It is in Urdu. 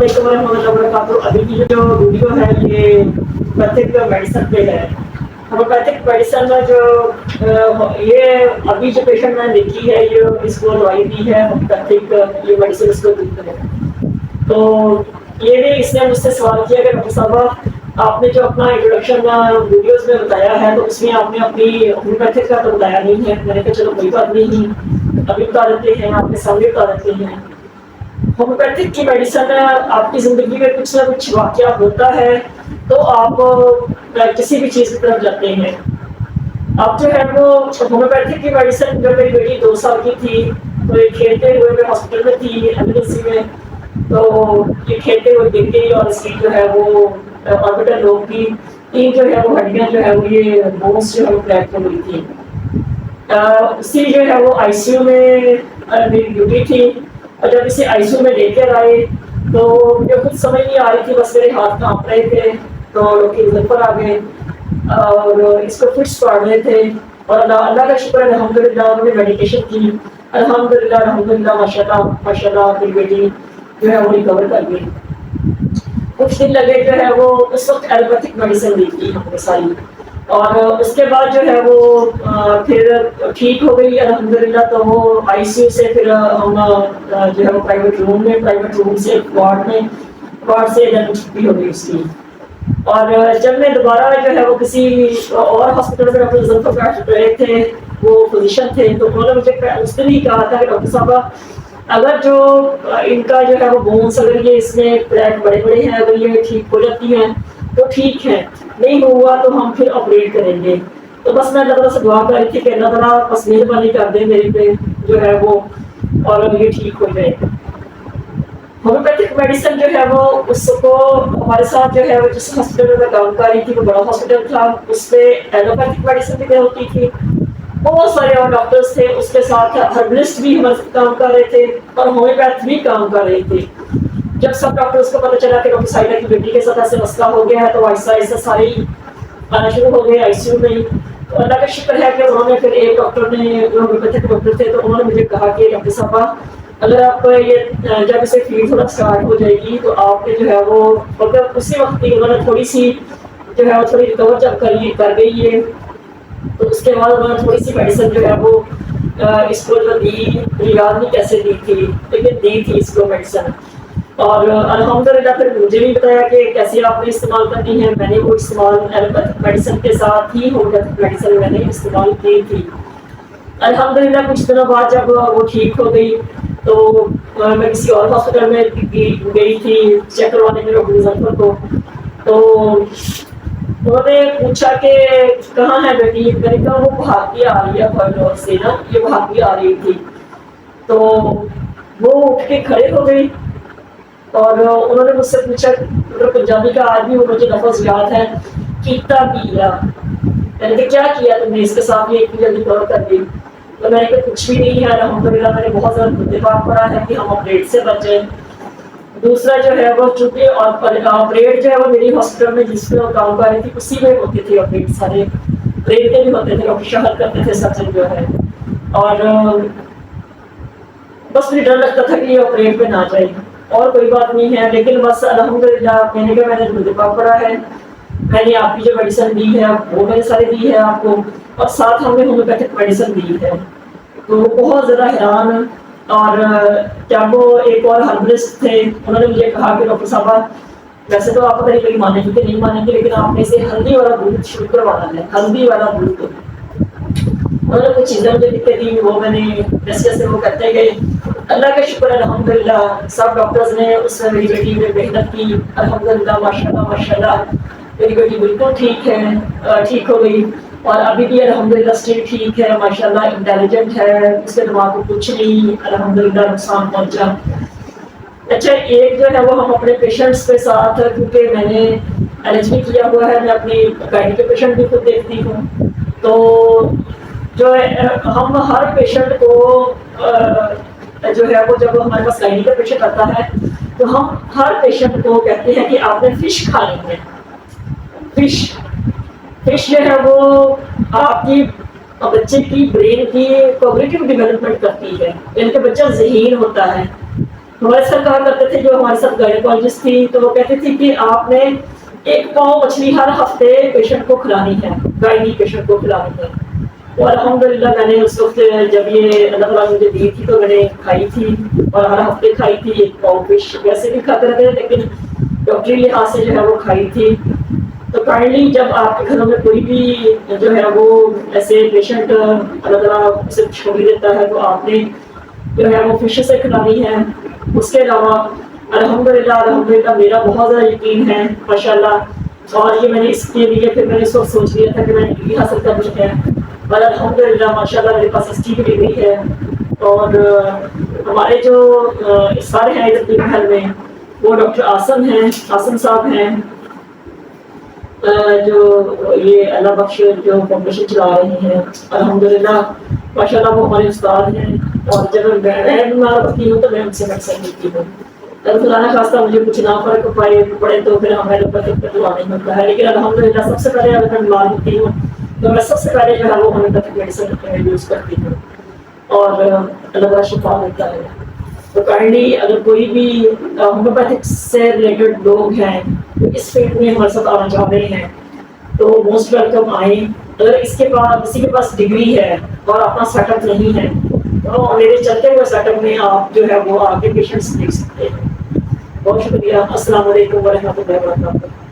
علیکم ورحمۃ اللہ وبرکاتہ۔ ابھی کی جو ویڈیو ہے یہ ہومیوپیتھک میڈیسن پہ ہے۔ ہومیوپیتھک میڈیسن میں جو یہ ابھی جو پیشنٹ میں نے دیکھی ہے یہ اس کو دوائی دی ہے ہومیوپیتھک، یہ میڈیسن اس کو دیتے ہیں۔ تو یہ بھی اس نے مجھ سے سوال کیا کہ ڈاکٹر صاحب آپ نے جو اپنا انٹروڈکشن ویڈیوز میں بتایا ہے تو اس میں آپ نے اپنی ہومیوپیتھک کا تو بتایا نہیں ہے۔ میں نے کہا چلو کوئی بات نہیں، ابھی بتا دیتے ہیں، آپ کے سامنے بتا دیتے ہیں۔ ہومیوپیتھک کی میڈیسن آپ کی زندگی میں کچھ نہ کچھ واقعہ ہوتا ہے تو آپ کسی بھی چیز کی طرف جاتے ہیں۔ اب جو ہے وہ ہومیوپیتھک کی میڈیسن جب میری بیٹی 2 سال کی تھی تو یہ کھیلتے ہوئے میں ہاسپٹل میں تھی ایمرجنسی میں، تو یہ کھیلتے ہوئے گر گئی اور اس کی جو ہے وہ آربیٹل لوب کی 3 جو ہے وہ ہڈیاں جو ہے وہ یہ بونس جو ہے وہ کریک ہو گئی تھی۔ اسی جو ہے وہ آئی سی یو میں میری ڈیوٹی تھی، اور جب اسے آئی سی یو میں لے کر آئے تو مجھے کچھ سمجھ نہیں آ رہی تھی، بس میرے ہاتھ کانپ رہے تھے تو ڈاکٹر نظر پر آ گئے اور اس کو فٹس پاڑ رہے تھے، اور اللہ کا شکر ہے الحمدللہ انہوں نے میڈیکیشن کی، الحمدللہ ماشاء اللہ میری بیٹی جو ہے وہ ریکور کر گئی۔ کچھ دن لگے جو ہے وہ اس وقت ایلوپیتھک میڈیسن دی تھی ہم نے ساری، اور اس کے بعد جو ہے وہ پھر ٹھیک ہو گئی الحمدللہ۔ تو وہ آئی سی یو سے پھر ہم جو ہے وہ پرائیویٹ روم سے وارڈ سے چھٹی ہو گئی اس کی۔ اور جب میں دوبارہ جو ہے وہ کسی اور ہاسپٹل میں ڈاکٹر ظفر بیٹھ رہے تھے، وہ فزیشین تھے، تو انہوں نے مجھے اس دن ہی کہا تھا کہ ڈاکٹر صاحب اگر جو ان کا جو ہے وہ بونس اگر یہ اس میں کریک بڑے بڑے ہیں اگر یہ ٹھیک ہو جاتی ہیں تو ٹھیک ہے، نہیں ہوا تو ہم پھر آپریٹ کریں گے۔ تو بس میں اللہ تعالیٰ سے دعا کر رہی تھی کہ اللہ تعالیٰ بس مہربانی کر دیں میرے پہ جو ہے وہ اور یہ ٹھیک ہو جائے۔ ہومیوپیتھک میڈیسن جو ہے وہ اس کو ہمارے ساتھ جو ہے وہ جس ہاسپٹل میں کام کر رہی تھی وہ بڑا ہاسپٹل تھا، اس میں ایلوپیتھک میڈیسن بھی ہوتی تھی، بہت سارے اور ڈاکٹرز تھے، اس کے ساتھ ہربلسٹ بھی ہمارے ساتھ کام کر رہے تھے اور ہومیوپیتھ بھی کام کر رہے تھے۔ جب سب ڈاکٹرز کو پتہ چلا کہ ڈاکٹر سائدہ کی بیٹی کے ساتھ ایسے مسئلہ ہو گیا ہے تو آہستہ آہستہ سارے آنا شروع ہو گئے آئی سی یو میں۔ تو اللہ کا شکر ہے کہ انہوں نے پھر ایک ڈاکٹر نے جو ہومیوپیتھک ڈاکٹر تھے تو انہوں نے مجھے کہا کہ ڈاکٹر صاحبہ اگر آپ یہ جب اسے فیل تھوڑا اسٹارٹ ہو جائے گی تو آپ نے جو ہے وہ اگر اسی وقت ہی انہوں نے تھوڑی سی جو ہے وہ تھوڑی ریکور جب کر گئی ہے تو اس کے بعد انہوں نے تھوڑی سی میڈیسن جو ہے وہ اس کو جو دی، یاد نہیں کیسے دی تھی لیکن دی تھی اس کو میڈیسن، اور الحمدللہ پھر مجھے بھی بتایا کہ کیسے آپ نے استعمال کرنی ہے۔ میں نے وہ استعمال ایلوپیتھک میڈیسن کے ساتھ ہی ہومیوپیتھک میڈیسن میں نے استعمال کی تھی۔ الحمدللہ کچھ دنوں بعد جب وہ ٹھیک ہو گئی تو میں کسی اور ہاسپٹل میں گئی تھی چیک کروانے میں ڈاکٹر ظفر کو، تو انہوں نے پوچھا کہ کہاں ہے بیٹی؟ میں نے کہا وہ بھاگی آ رہی ہے کوریڈور سے نا، یہ بھاگی آ رہی تھی۔ تو وہ اٹھ کے کھڑے ہو گئی اور انہوں نے مجھ سے پوچھا پنجابی کا آدمی وہ مجھے لفظ یاد ہے، کیتا کیا؟ میں نے کہا کیا کیا تم نے اس کے ساتھ یہ اتنی جلدی کور کر دی؟ تو میں نے کہا کچھ بھی نہیں ہے الحمدللہ، میں نے بہت زیادہ اتفاق پڑا ہے کہ ہم آپریٹ سے بچیں۔ دوسرا جو ہے وہ چونکہ آپریٹ جو ہے وہ میری ہاسپٹل میں جس میں کام کر رہی تھی اسی میں ہوتے تھے آپریٹ، سارے برین کے بھی ہوتے تھے، ڈاکٹر شہر کرتے تھے سرجن جو ہے، اور بس مجھے ڈر لگتا تھا کہ یہ آپریٹ پہ نہ جائے اور کوئی بات نہیں ہے، لیکن بس الحمدللہ میں نے کہا میں نے اتفاق پڑا ہے، میں نے آپ کی جو میڈیسن دی ہے وہ میں نے سارے دی ہے آپ کو، اور ساتھ ہم نے ہومیوپیتھک میڈیسن دی ہے۔ تو بہت زیادہ حیران، اور جب وہ ایک اور ہربلسٹ تھے انہوں نے مجھے کہا کہ ڈاکٹر صاحب ویسے تو آپ پتہ نہیں مانیں گے کہ نہیں مانیں گے لیکن آپ نے سے ہلدی والا دودھ شروع کروانا ہے، ہلدی والا دودھ۔ انہوں نے کچھ چیزیں مجھے لکھ کے دی، وہ میں نے جیسے جیسے وہ کرتے گئے، اللہ کا شکر الحمدللہ سب ڈاکٹرز نے اس میں میری بیٹی میں محنت کی، الحمدللہ ماشاءاللہ میری بیٹی بالکل ٹھیک ہے، ٹھیک ہو گئی، اور ابھی بھی الحمدللہ اسٹل ٹھیک ہے ماشاءاللہ، انٹیلیجنٹ ہے، اس کے دماغ کو کچھ نہیں الحمدللہ نقصان پہنچا۔ اچھا ایک جو ہے وہ ہم اپنے پیشنٹس کے ساتھ، کیونکہ میں نے ایل ایچ بی کیا ہوا ہے، میں اپنی گائنی کے پیشنٹ بھی خود دیکھتی ہوں، تو جو ہے ہم ہر پیشنٹ کو جو ہے وہ جب ہمارے پاس گائنی کا پیشنٹ آتا ہے تو ہم ہر پیشنٹ کو کہتے ہیں کہ آپ نے فش کھانی ہے۔ فش جو ہے وہ آپ کی بچے کی برین کی کوگنیٹو ڈیولپمنٹ کرتی ہے، یعنی کہ بچہ ذہین ہوتا ہے، ہمارے سر کہا کرتے تھے جو ہمارے ساتھ گائنیکالوجسٹ تھی تو وہ کہتے تھے کہ آپ نے ایک پاؤ مچھلی ہر ہفتے پیشنٹ کو کھلانی ہے، گائنی پیشنٹ کو کھلانی ہے. اور الحمدللہ میں نے اس وقت جب یہ اللہ تعالیٰ مجھے دی تھی تو میں نے کھائی تھی اور ہر ہفتے کھائی تھی. ایک پاؤ فش ویسے بھی کھاتے رہتے لیکن ڈاکٹری لحاظ سے جو ہے وہ کھائی تھی. تو کائنڈلی جب آپ کے گھروں میں کوئی بھی جو ہے وہ ایسے پیشنٹ اللہ تعالیٰ سے چھوڑ دیتا ہے تو آپ نے جو ہے وہ فش سے کھلانی ہے. اس کے علاوہ الحمدللہ میرا بہت زیادہ یقین ہے ماشاء اللہ. اور یہ میں نے اس کے لیے پھر میں نے اس وقت سوچ لیا تھا کہ میں ڈگری حاصل کرنی ہے اور الحمدللہ ماشاء اللہ میرے پاس اس کی بھی ڈگری ہے. اور ہمارے جو سر ہیں ادھر کے گھر میں وہ ڈاکٹر آسم ہیں، آسم صاحب ہیں جو یہ اللہ بخش جو فاؤنڈیشن چلا رہے ہیں. الحمدللہ ماشاء اللہ وہ ہمارے استاد ہیں. اور جب میں بیمار ہوتی ہوں تو میں ان سے میڈیسن لیتی ہوں. اگر خدا نہ خواستہ مجھے کچھ نہ فرق پڑے تو پھر ہمیں ہوتا ہے. لیکن الحمدللہ سب سے پہلے اگر میں بیمار ہوتی ہوں تو میں سب سے پہلے جو ہے وہ ہومیوپیتھک میڈیسن یوز کرتی ہوں اور اللہ تعالیٰ شفا دیتا ہے. تو کائنڈلی اگر کوئی بھی ہومیوپیتھک سے ریلیٹڈ لوگ ہیں تو اس فیلڈ میں ہمارے ساتھ آنا چاہ رہے ہیں تو موسٹ ویلکم آئیں. اگر اس کے پاس کسی کے پاس ڈگری ہے اور اپنا سیٹ اپ نہیں ہے تو میرے چلتے ہوئے سیٹ اپ میں آپ جو ہے وہ آگے پیشنٹس دیکھ سکتے ہیں. بہت شکریہ. السلام علیکم ورحمۃ اللہ وبرکاتہ.